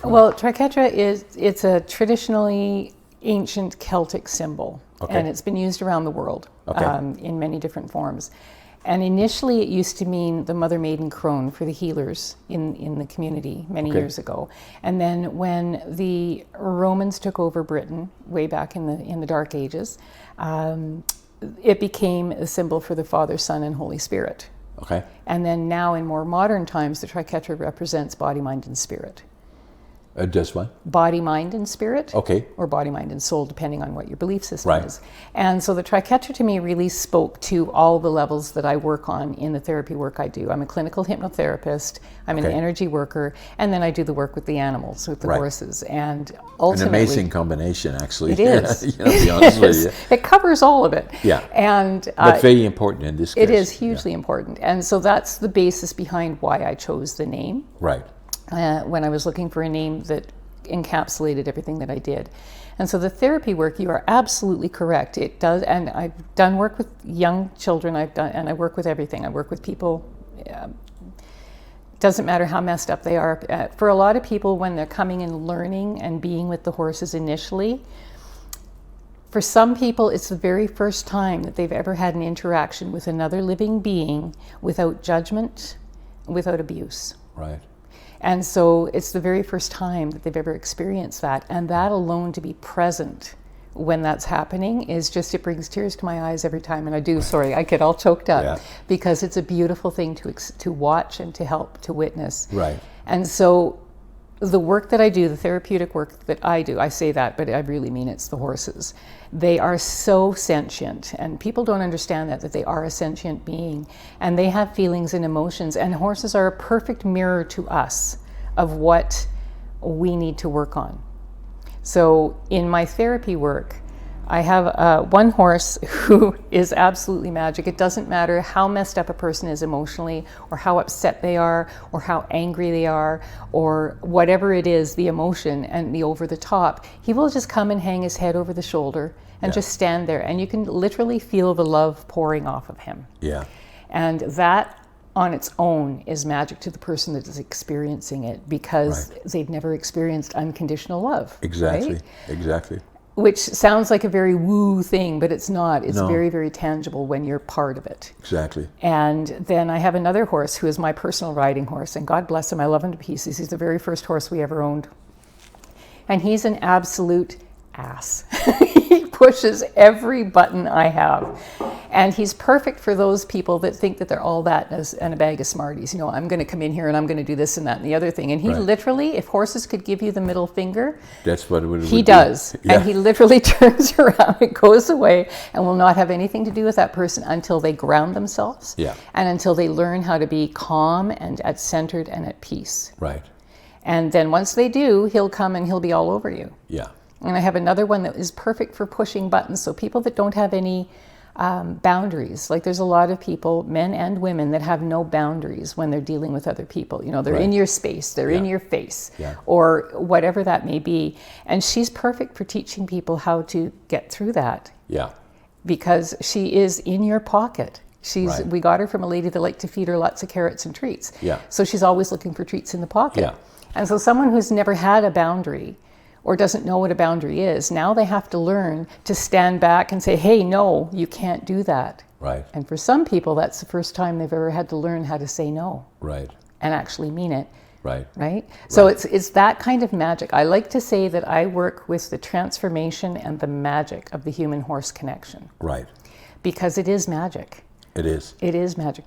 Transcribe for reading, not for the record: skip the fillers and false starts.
Well, Triquetra it's a traditionally ancient Celtic symbol, and it's been used around the world in many different forms. And initially it used to mean the mother maiden crone for the healers in the community many years ago. And then when the Romans took over Britain way back in the Dark Ages, it became a symbol for the Father, Son, and Holy Spirit. Okay. And then now in more modern times, the Triquetra represents body, mind, and spirit. Does what? Body, mind, and spirit. Okay. Or body, mind, and soul, depending on what your belief system Right. is. And so the Triquetra to me really spoke to all the levels that I work on in the therapy work I do. I'm a clinical hypnotherapist, I'm an energy worker, and then I do the work with the animals, with the horses. And ultimately, an amazing combination, actually. It is. To be honest with you. It covers all of it. Yeah. And but very important in this case. it is hugely important. And so that's the basis behind why I chose the name. Right. When I was looking for a name that encapsulated everything that I did. And so the therapy work, you are absolutely correct. It does, and I've done work with young children, and I work with everything. I work with people, doesn't matter how messed up they are. For a lot of people, when they're coming and learning and being with the horses initially, for some people, it's the very first time that they've ever had an interaction with another living being without judgment, without abuse. Right. And so it's the very first time that they've ever experienced that. And that alone, to be present when that's happening, is just, it brings tears to my eyes every time. And I do, sorry, I get all choked up because it's a beautiful thing to watch and to help, to witness. Right. And so the work that I do, the therapeutic work that I do, I say that, but I really mean it's the horses. They are so sentient, and people don't understand that they are a sentient being, and they have feelings and emotions, and horses are a perfect mirror to us of what we need to work on. So in my therapy work, I have one horse who is absolutely magic. It doesn't matter how messed up a person is emotionally, or how upset they are, or how angry they are, or whatever it is, the emotion and the over the top. He will just come and hang his head over the shoulder and just stand there. And you can literally feel the love pouring off of him. Yeah. And that on its own is magic to the person that is experiencing it, because they've never experienced unconditional love. Exactly. Right? Exactly. Which sounds like a very woo thing, but it's not. It's very, very tangible when you're part of it. Exactly. And then I have another horse who is my personal riding horse, and God bless him, I love him to pieces. He's the very first horse we ever owned. And he's an absolute ass. He pushes every button I have. And he's perfect for those people that think that they're all that and a bag of Smarties. You know, I'm going to come in here and I'm going to do this and that and the other thing. And he literally, if horses could give you the middle finger, that's what it would he be. does. Yeah. And he literally turns around and goes away and will not have anything to do with that person until they ground themselves. Yeah. And until they learn how to be calm and at centered and at peace. Right. And then once they do, he'll come and he'll be all over you. Yeah. And I have another one that is perfect for pushing buttons. So people that don't have any boundaries, like there's a lot of people, men and women, that have no boundaries when they're dealing with other people. You know, they're in your space, they're in your face, or whatever that may be. And she's perfect for teaching people how to get through that. Yeah. Because she is in your pocket. We got her from a lady that liked to feed her lots of carrots and treats. Yeah. So she's always looking for treats in the pocket. Yeah. And so someone who's never had a boundary or doesn't know what a boundary is, now they have to learn to stand back and say, hey, no, you can't do that. Right. And for some people, that's the first time they've ever had to learn how to say no. Right. And actually mean it. Right. Right? So it's that kind of magic. I like to say that I work with the transformation and the magic of the human-horse connection. Right. Because it is magic. It is. It is magic.